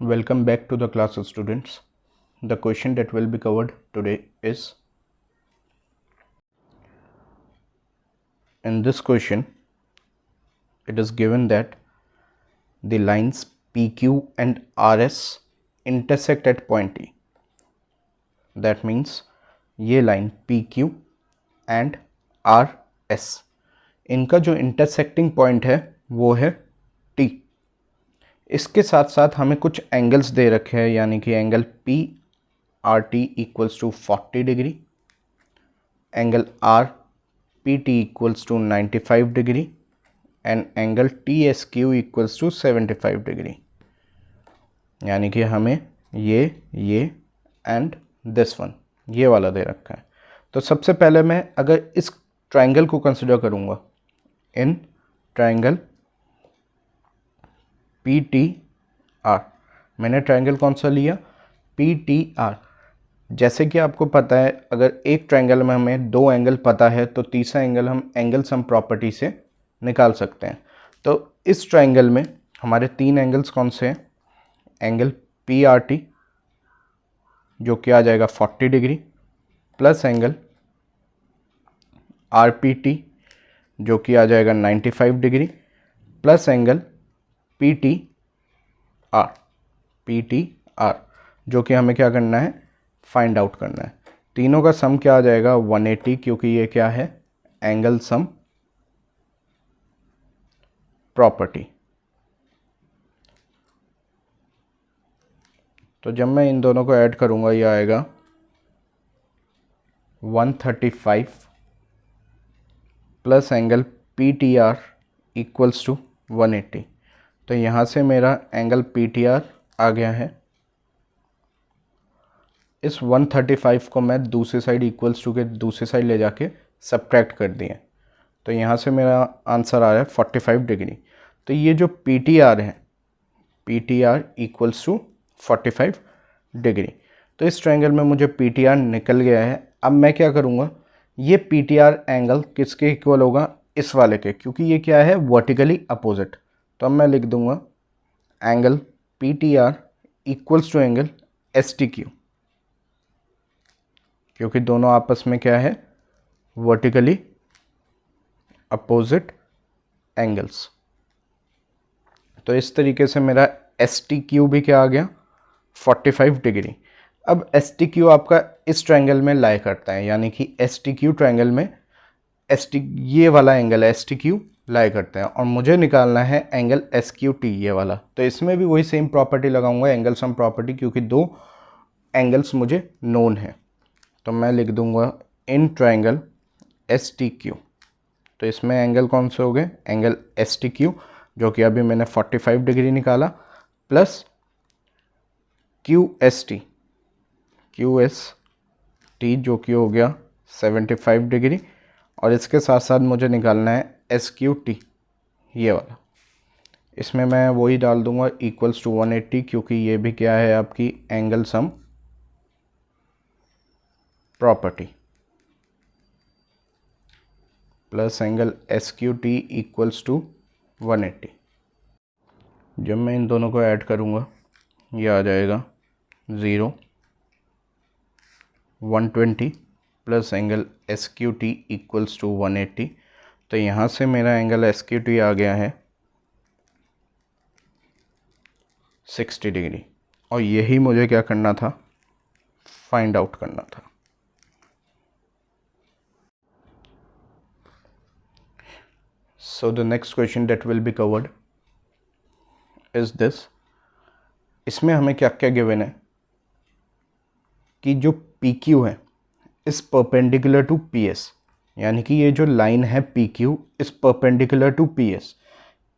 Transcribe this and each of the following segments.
Welcome back to the class, students. The question that will be covered today is, in this question it is given that the lines PQ and RS intersect at point E. That means ये line PQ and RS, इनका जो intersecting point है वो है T। इसके साथ साथ हमें कुछ एंगल्स दे रखे हैं, यानी कि angle P R T equals to 40 degree, angle R P T equals to 95 degree and angle T S Q equals to 75 degree. यानी कि हमें ये एंड दिस वन, ये वाला दे रखा है। तो सबसे पहले मैं अगर इस ट्राइंगल को कंसिडर करूँगा, in triangle P T are, मैंने ट्राइंगल कौन सा लिया? P T are. जैसे कि आपको पता है, अगर एक ट्राइंगल में हमें दो एंगल पता है तो तीसरा एंगल हम एंगल सम प्रॉपर्टी से निकाल सकते हैं। तो इस ट्राइंगल में हमारे तीन एंगल्स कौन से हैं? एंगल पी आर टी जो कि आ जाएगा 40 degree, plus angle R P T जो कि आ जाएगा 95 degree, plus angle P T are जो कि हमें क्या करना है? फाइंड आउट करना है। तीनों का सम क्या आ जाएगा? 180, क्योंकि ये क्या है? Angle sum property. तो जब मैं इन दोनों को ऐड करूंगा, ये आएगा 135 plus angle P T R equals to 180। तो यहाँ से मेरा एंगल पी टी आर आ गया है। इस 135 को मैं दूसरी साइड इक्वल्स टू के दूसरी साइड ले जाके सब्ट्रैक्ट कर दिए, तो यहाँ से मेरा आंसर आ रहा है 45 डिग्री। तो ये जो पी टी आर है, P T R equals to 45 degree. तो इस ट्रायंगल में मुझे पी टी आर निकल गया है। अब मैं क्या करूँगा, ये पी टी आर एंगल किसके इक्वल होगा? इस वाले के, क्योंकि ये क्या है? Vertically opposite. तो अब मैं लिख दूंगा angle P T R equals to angle S T Q, क्योंकि दोनों आपस में क्या है? Vertically opposite angles. तो इस तरीके से मेरा एस टी क्यू भी क्या आ गया? 45 डिग्री। अब एस टी क्यू आपका इस ट्रायंगल में लाई करता है, यानी कि एस टी क्यू ट्रायंगल में एस टी, ये वाला एंगल एस टी क्यू लाई करते हैं, और मुझे निकालना है एंगल एस क्यू टी, ये वाला। तो इसमें भी वही सेम प्रॉपर्टी लगाऊंगा, एंगल सम प्रॉपर्टी, क्योंकि दो एंगल्स मुझे नोन है। तो मैं लिख दूंगा in triangle S T Q. तो इसमें एंगल कौन से हो गए? एंगल एस टी क्यू जो कि अभी मैंने 45 डिग्री निकाला, प्लस क्यू एस टी जो कि हो गया 75 डिग्री, और इसके साथ साथ मुझे निकालना है एस क्यू टी, ये वाला। इसमें मैं वही डाल दूंगा इक्वल्स टू 180, क्योंकि ये भी क्या है? आपकी angle sum property, plus angle S Q T equals to 180। जब मैं इन दोनों को ऐड करूँगा, ये आ जाएगा 0, 120 plus angle S Q T equals to 180। तो यहाँ से मेरा एंगल एस क्यू टी आ गया है 60 डिग्री, और यही मुझे क्या करना था? फाइंड आउट करना था। So the next question that will be covered is this। इसमें हमें क्या क्या गिवन है कि जो PQ है इस परपेंडिकुलर टू PS, यानी कि ये जो लाइन है PQ इस परपेंडिकुलर टू PS,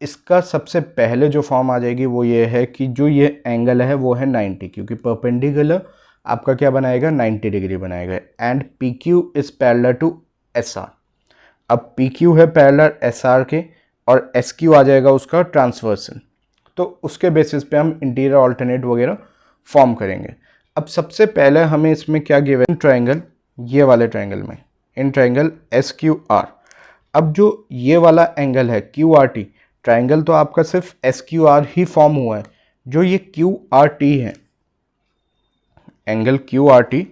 इसका सबसे पहले जो फॉर्म आ जाएगी वो ये है कि जो ये एंगल है वो है 90, क्योंकि परपेंडिकुलर आपका क्या बनाएगा? 90 डिग्री बनाएगा। And PQ is parallel to SR। अब PQ है पैरेलल SR के, और SQ आ जाएगा उसका ट्रांसवर्सल। तो उसके बेसिस पे हम इंटीरियर ऑल्टरनेट वगैरह फॉर्म करेंगे। अब सबसे पहले हमें इसमें क्या गिवन? ट्रायंगल, ये वाले ट्रायंगल में, इन ट्रायंगल SQR। अब जो ये वाला एंगल है QRT, ट्रायंगल तो आपका सिर्फ SQR ही फॉर्म हुआ है, जो ये क्यू आर टी है, angle Q R T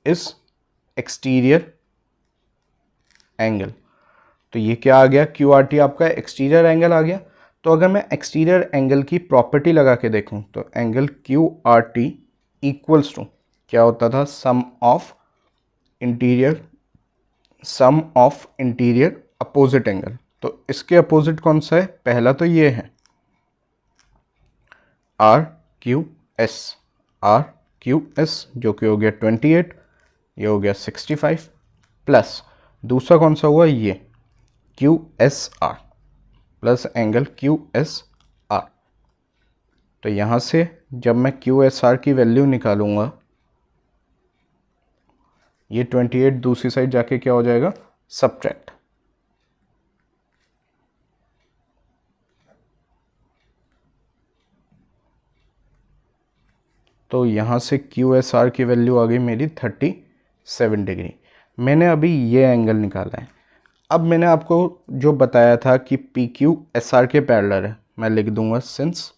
is exterior angle. तो ये क्या आ गया, क्यू आर टी आपका एक्सटीरियर एंगल आ गया। तो अगर मैं एक्सटीरियर एंगल की प्रॉपर्टी लगा के देखूं तो angle Q R T equals to क्या होता था, sum of interior opposite angle. तो इसके अपोजिट कौन सा है, पहला तो ये है आर क्यू एस जो कि हो गया 28, ये हो गया 65, प्लस दूसरा कौन सा हुआ, ये Q S are plus angle Q S are. तो यहां से जब मैं क्यू एस आर की वैल्यू निकालूंगा, ये 28 दूसरी साइड जाके क्या हो जाएगा, सब्ट्रैक्ट। तो यहाँ से क्यू एस आर की वैल्यू आ गई मेरी 37 डिग्री। मैंने अभी ये एंगल निकाला है। अब मैंने आपको जो बताया था कि पी क्यू एस आर के पैरेलल है, मैं लिख दूंगा since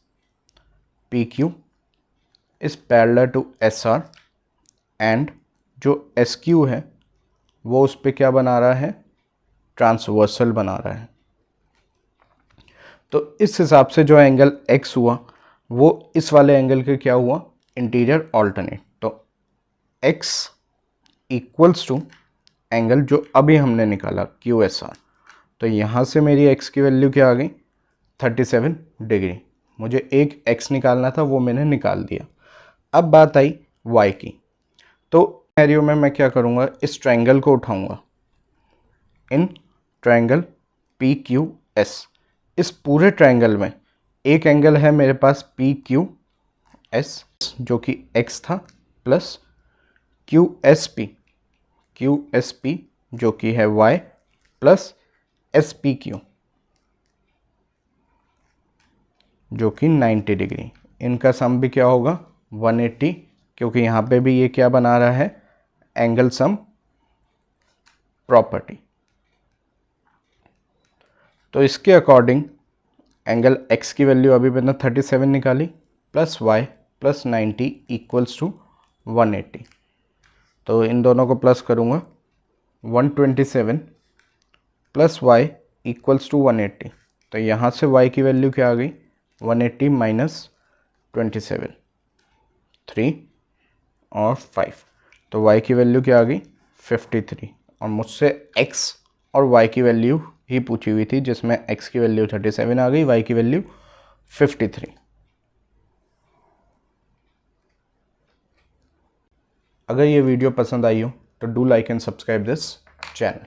P Q is parallel to S R and जो एस क्यू है वो उस पर क्या बना रहा है, ट्रांसवर्सल बना रहा है। तो इस हिसाब से जो एंगल एक्स हुआ वो इस वाले एंगल के क्या हुआ, इंटीरियर ऑल्टरनेट। तो x इक्वल्स टू एंगल जो अभी हमने निकाला क्यू एस आर। तो यहाँ से मेरी x की वैल्यू क्या आ गई, 37 डिग्री। मुझे एक x निकालना था, वो मैंने निकाल दिया। अब बात आई y की। तो सिनेरियो में मैं क्या करूँगा, इस ट्रायंगल को उठाऊँगा, in triangle P Q S. इस पूरे ट्रायंगल में एक एंगल है मेरे पास पी क्यू एस जो कि x था, प्लस क्यू एस पी जो कि है y, plus S P Q जो कि 90 डिग्री। इनका सम भी क्या होगा, 180, क्योंकि यहाँ पे भी ये क्या बना रहा है, एंगल सम प्रॉपर्टी। तो इसके अकॉर्डिंग एंगल x की वैल्यू अभी मैंने 37 निकाली, plus y plus 90 equals to 180। तो इन दोनों को प्लस करूँगा, 127 प्लस y इक्वल्स टू 180। तो यहाँ से y की वैल्यू क्या आ गई, 180 माइनस 27, 3 और 5। तो y की वैल्यू क्या आ गई, 53। और मुझसे x और y की वैल्यू ही पूछी हुई थी, जिसमें x की वैल्यू 37 आ गई, y की वैल्यू 53। अगर ये वीडियो पसंद आई हो तो do like and subscribe this channel.